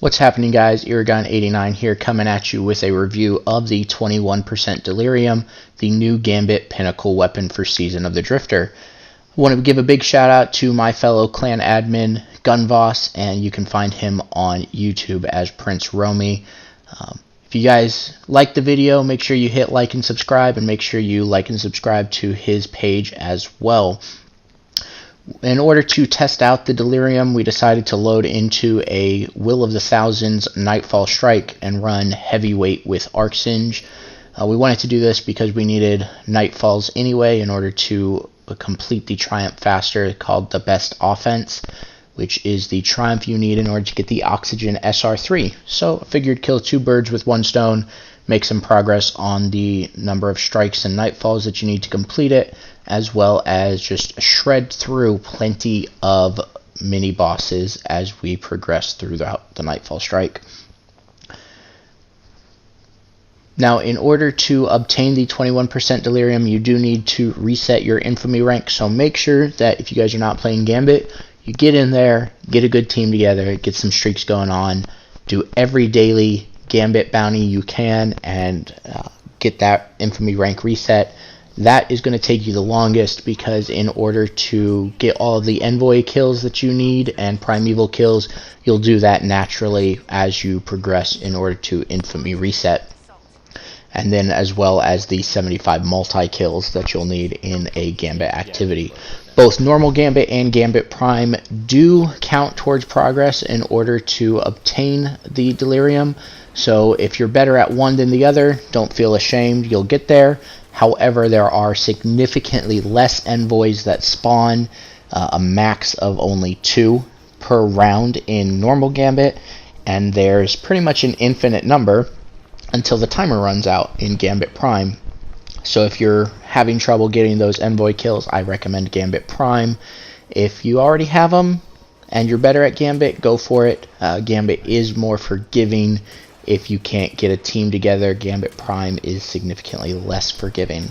What's happening, guys? Iragon89 here, coming at you with a review of the 21% Delirium, the new Gambit Pinnacle weapon for Season of the Drifter. I want to give a big shout out to my fellow clan admin, Gunvoss, and you can find him on YouTube as Prince Romy. If you guys like the video, make sure you hit like and subscribe, and make sure you like and subscribe to his page as well. In order to test out the Delirium, we decided to load into a Will of the Thousands Nightfall Strike and run heavyweight with Arc Singe. We wanted to do this because we needed Nightfalls anyway in order to complete the Triumph faster, called the Best Offense, which is the Triumph you need in order to get the Oxygen SR3. So I figured kill two birds with one stone, make some progress on the number of strikes and Nightfalls that you need to complete it, as well as just shred through plenty of mini bosses as we progress throughout the Nightfall Strike. Now, in order to obtain the 21% Delirium, you do need to reset your infamy rank, so make sure that if you guys are not playing Gambit, you get in there, get a good team together, get some streaks going on, do every daily Gambit bounty you can, and get that infamy rank reset. That is going to take you the longest, because in order to get all of the envoy kills that you need and primeval kills, you'll do that naturally as you progress in order to infamy reset. And then as well as the 75 multi-kills that you'll need in a Gambit activity. Both normal Gambit and Gambit Prime do count towards progress in order to obtain the Delirium. So if you're better at one than the other, don't feel ashamed, you'll get there. However, there are significantly less envoys that spawn, a max of only 2 per round in normal Gambit, and there's pretty much an infinite number until the timer runs out in Gambit Prime. So if you're having trouble getting those envoy kills, I recommend Gambit Prime. If you already have them and you're better at Gambit, go for it. Gambit is more forgiving. If you can't get a team together, Gambit Prime is significantly less forgiving.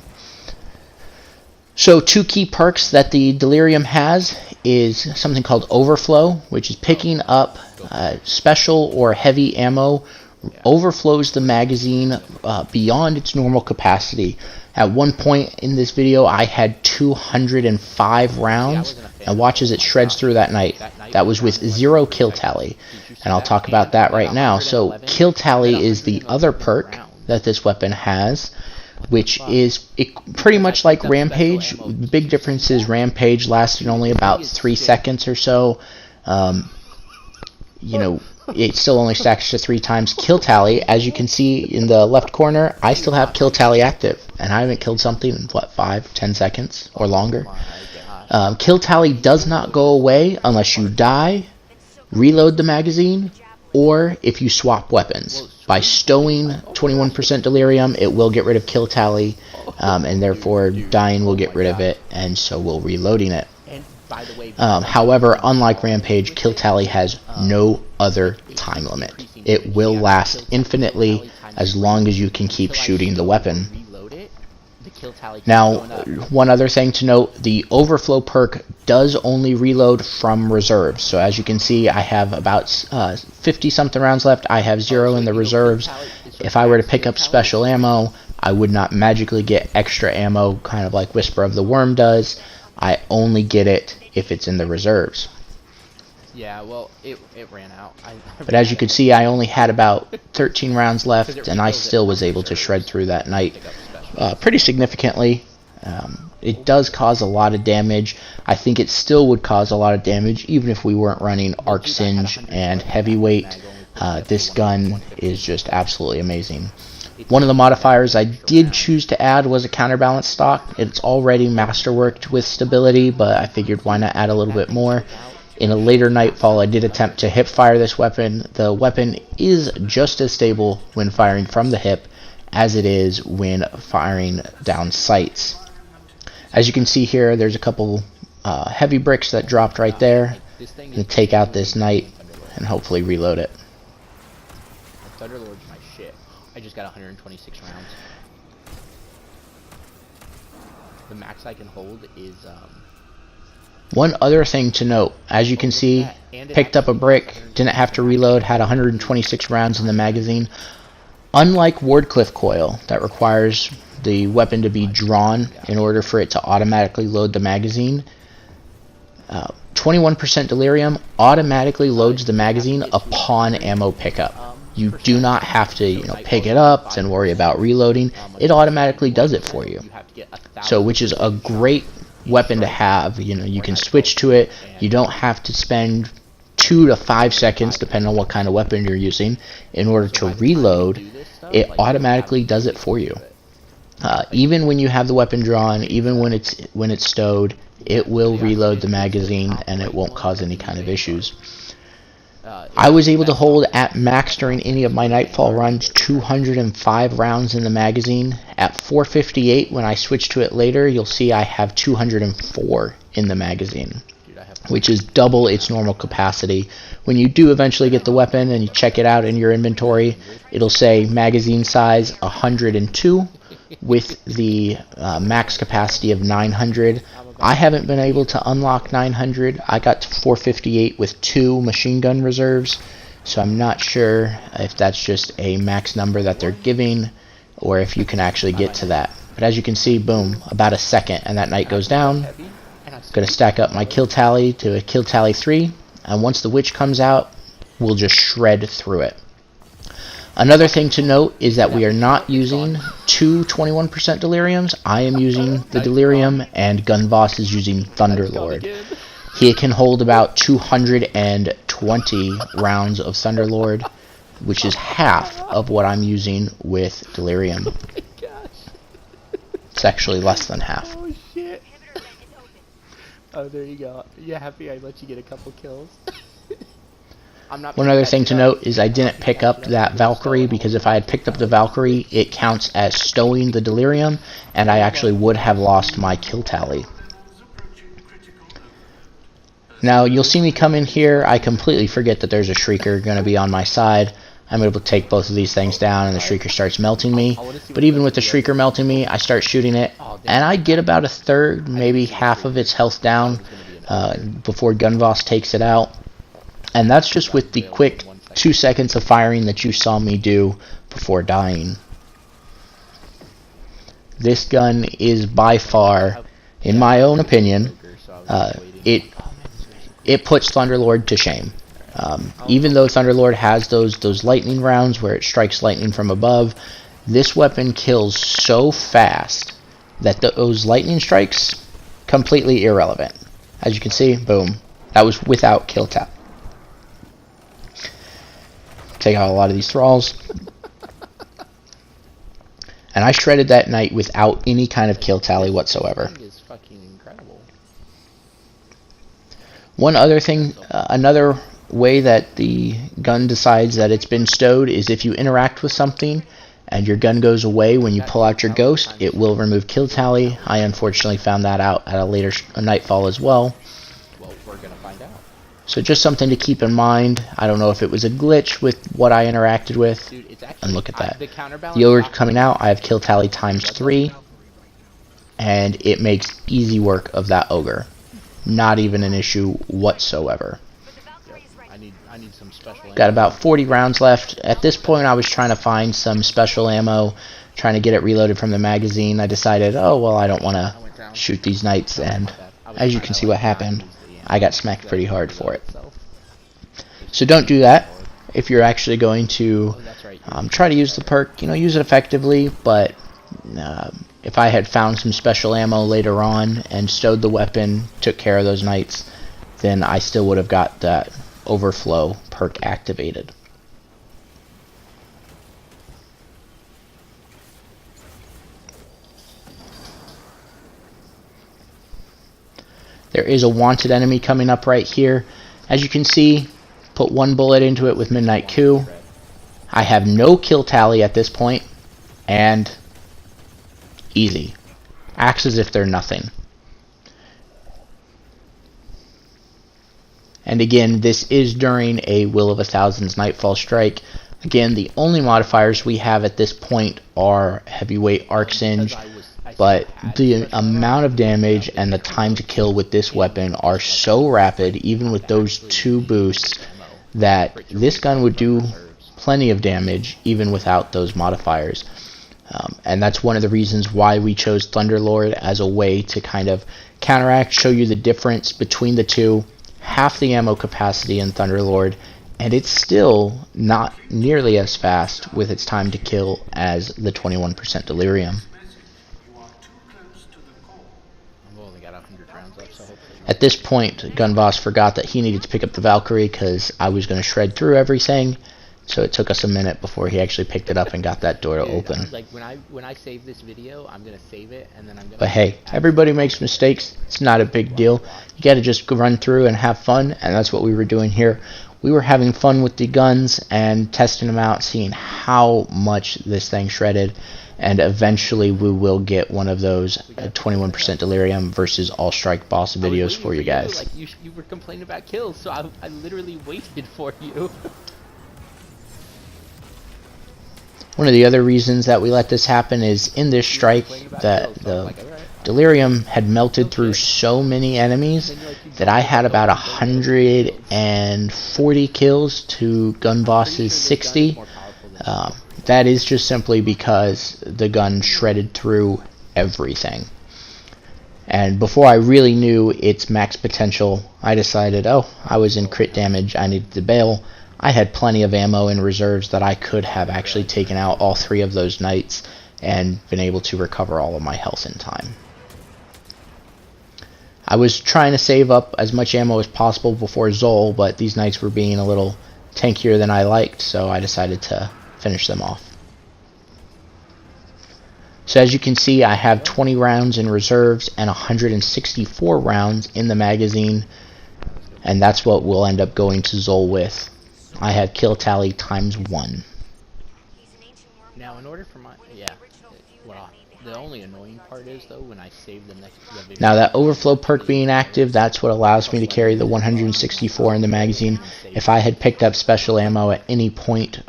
So 2 key perks that the Delirium has is something called Overflow, which is picking up special or heavy ammo overflows the magazine beyond its normal capacity. At one point in this video, I had 205 rounds, and watch as it shreds through that night. That was with 0 kill tally, and I'll talk about that right now. So kill tally is the other perk that this weapon has, which is pretty much like Rampage. The big difference is Rampage lasted only about 3 seconds or so. It still only stacks to 3 times kill tally. As you can see in the left corner, I still have kill tally active, and I haven't killed something in, what, 5-10 seconds or longer. Kill tally does not go away unless you die, reload the magazine, or if you swap weapons. By stowing 21% Delirium, it will get rid of kill tally, and therefore dying will get rid of it, and so will reloading it. However, unlike Rampage, kill tally has no other time limit. It will last infinitely as long as you can keep shooting the weapon. Now, one other thing to note, the Overflow perk does only reload from reserves. So as you can see, I have about 50 something rounds left. I have 0 in the reserves. If I were to pick up special ammo, I would not magically get extra ammo, kind of like Whisper of the Worm does. I only get it if it's in the reserves. Yeah, well, it ran out. But as you can see, I only had about 13 rounds left, and I still was able to shred through that night pretty significantly. It does cause a lot of damage. I think it still would cause a lot of damage even if we weren't running Arc Singe and Heavyweight. This gun is just absolutely amazing. One of the modifiers I did choose to add was a counterbalance stock. It's already masterworked with stability, but I figured why not add a little bit more. In a later Nightfall, I did attempt to hip fire this weapon. The weapon is just as stable when firing from the hip as it is when firing down sights. As you can see here, there's a couple heavy bricks that dropped right there. I'm going to take out this Knight and hopefully reload it. Thunderlord's my shit. I just got 126 rounds. The max I can hold is One other thing to note, as you can see, picked up a brick, didn't have to reload, had 126 rounds in the magazine. Unlike Wardcliffe coil, that requires the weapon to be drawn in order for it to automatically load the magazine, 21% Delirium automatically loads the magazine upon ammo pickup. You do not have to, pick it up and worry about reloading. It automatically does it for you. So, which is a great weapon to have. You can switch to it. You don't have to spend 2 to 5 seconds, depending on what kind of weapon you're using, in order to reload. It automatically does it for you. Even when you have the weapon drawn, even when it's stowed, it will reload the magazine and it won't cause any kind of issues. I was able to hold at max during any of my Nightfall runs 205 rounds in the magazine. At 458, when I switch to it later, you'll see I have 204 in the magazine, which is double its normal capacity. When you do eventually get the weapon and you check it out in your inventory, it'll say magazine size 102 with the max capacity of 900. I haven't been able to unlock 900. I got to 458 with 2 machine gun reserves, so I'm not sure if that's just a max number that they're giving or if you can actually get to that. But as you can see, boom, about a second and that night goes down. Going to stack up my kill tally to a kill tally 3, and once the witch comes out, we'll just shred through it. Another thing to note is that we are not using 2 21% Deliriums. I am using the Delirium, and Gunvoss is using Thunderlord. He can hold about 220 rounds of Thunderlord, which is half of what I'm using with Delirium. It's actually less than half. Oh shit. Oh, there you go. You happy I let you get a couple kills? One other thing to note is I didn't pick up that Valkyrie, because if I had picked up the Valkyrie, it counts as stowing the Delirium, and I actually would have lost my kill tally. Now, you'll see me come in here. I completely forget that there's a Shrieker going to be on my side. I'm able to take both of these things down, and the Shrieker starts melting me. But even with the Shrieker melting me, I start shooting it, and I get about a third, maybe half of its health down before Gunvoss takes it out. And that's just with the quick 2 seconds of firing that you saw me do before dying. This gun is by far, in my own opinion, it puts Thunderlord to shame. Even though Thunderlord has those lightning rounds where it strikes lightning from above, this weapon kills so fast that those lightning strikes, completely irrelevant. As you can see, boom, that was without kill tap. Take out a lot of these thralls. And I shredded that night without any kind of kill tally whatsoever. One other thing, another way that the gun decides that it's been stowed is if you interact with something and your gun goes away when you pull out your ghost, it will remove kill tally. I unfortunately found that out at a later Nightfall as well. Well, we're gonna find out. So just something to keep in mind. I don't know if it was a glitch with what I interacted with. Dude, it's actually, and look at that. The ogre coming out, I have kill tally times 3. And it makes easy work of that ogre. Not even an issue whatsoever. I need some special ammo. Got about 40 rounds left. At this point I was trying to find some special ammo, trying to get it reloaded from the magazine. I decided, oh well, I don't want to shoot these knights, and as you can see what happened, I got smacked pretty hard for it. So don't do that. If you're actually going to try to use the perk, use it effectively, but if I had found some special ammo later on and stowed the weapon, took care of those knights, then I still would have got that overflow perk activated. There is a wanted enemy coming up right here. As you can see, put 1 bullet into it with Midnight Coup. I have no kill tally at this point, and easy. Acts as if they're nothing. And again, this is during a Will of a Thousand's Nightfall strike. Again, the only modifiers we have at this point are Heavyweight Arc Singe, but the amount of damage and the time to kill with this weapon are so rapid, even with those 2 boosts, that this gun would do plenty of damage even without those modifiers. And that's one of the reasons why we chose Thunderlord as a way to kind of counteract, show you the difference between the two. Half the ammo capacity in Thunderlord, and it's still not nearly as fast with its time to kill as the 21% Delirium. At this point, Gunvoss forgot that he needed to pick up the Valkyrie because I was going to shred through everything. So it took us a minute before he actually picked it up and got that door to open. Like when I save this video, I'm gonna save it and then I'm gonna. But hey, everybody makes mistakes. It's not a big deal. You got to just run through and have fun, and that's what we were doing here. We were having fun with the guns and testing them out, seeing how much this thing shredded, and eventually we will get one of those 21% Delirium versus All Strike boss videos for you guys. Like you were complaining about kills, so I literally waited for you. One of the other reasons that we let this happen is in this strike that the Delirium had melted through so many enemies that I had about 140 kills to Gunvoss's 60. That is just simply because the gun shredded through everything. And before I really knew its max potential, I decided, oh, I was in crit damage, I needed to bail. I had plenty of ammo in reserves that I could have actually taken out all 3 of those knights and been able to recover all of my health in time. I was trying to save up as much ammo as possible before Zol, but these knights were being a little tankier than I liked, so I decided to finish them off. So as you can see, I have 20 rounds in reserves and 164 rounds in the magazine, and that's what we'll end up going to Zol with. I had kill tally ×1. Now, in order for my well, the only annoying part is though when I save the video. Now that overflow perk being active, that's what allows me to carry the 164 in the magazine. If I had picked up special ammo at any point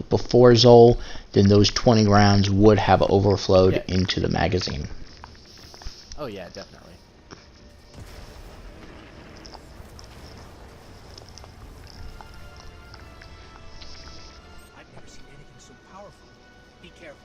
before Zol, then those 20 rounds would have overflowed into the magazine. Oh yeah, definitely. Be careful.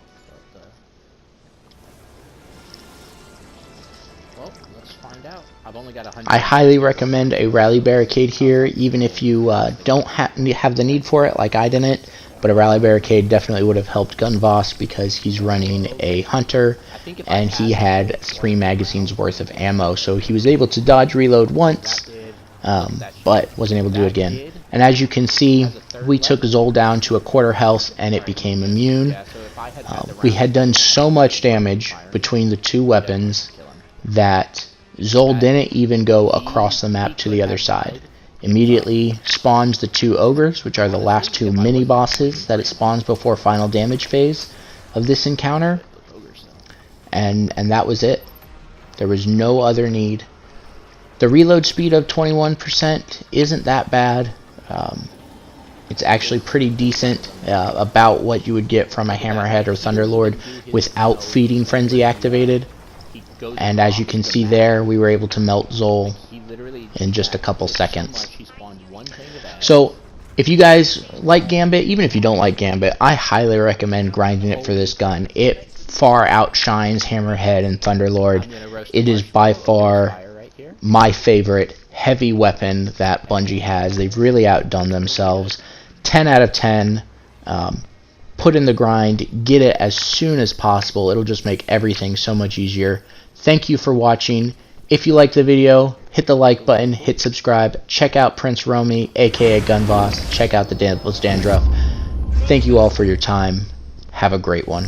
Well, let's find out. I've only got 100. I highly recommend a rally barricade here, even if you don't have the need for it, like I didn't. But a rally barricade definitely would have helped Gunvoss because he's running a hunter, and he had 3 magazines worth of ammo, so he was able to dodge reload once, but wasn't able to do it again. And as you can see, we took Zol down to a quarter health and it became immune. We had done so much damage between the 2 weapons that Zol didn't even go across the map to the other side. Immediately spawns the 2 ogres, which are the last 2 mini bosses that it spawns before final damage phase of this encounter. And that was it. There was no other need. The reload speed of 21% isn't that bad. It's actually pretty decent, about what you would get from a Hammerhead or Thunderlord without Feeding Frenzy activated. And as you can see there, we were able to melt Zol in just a couple seconds. So if you guys like Gambit, even if you don't like Gambit, I highly recommend grinding it for this gun. It far outshines Hammerhead and Thunderlord. It is by far my favorite heavy weapon that Bungie has. They've really outdone themselves. 10 out of 10. Put in the grind, get it as soon as possible. It'll just make everything so much easier. Thank you for watching. If you liked the video, hit the like button, hit subscribe, check out Prince Romy, aka Gunvoss, check out the Devil's Dandruff. Thank you all for your time. Have a great one.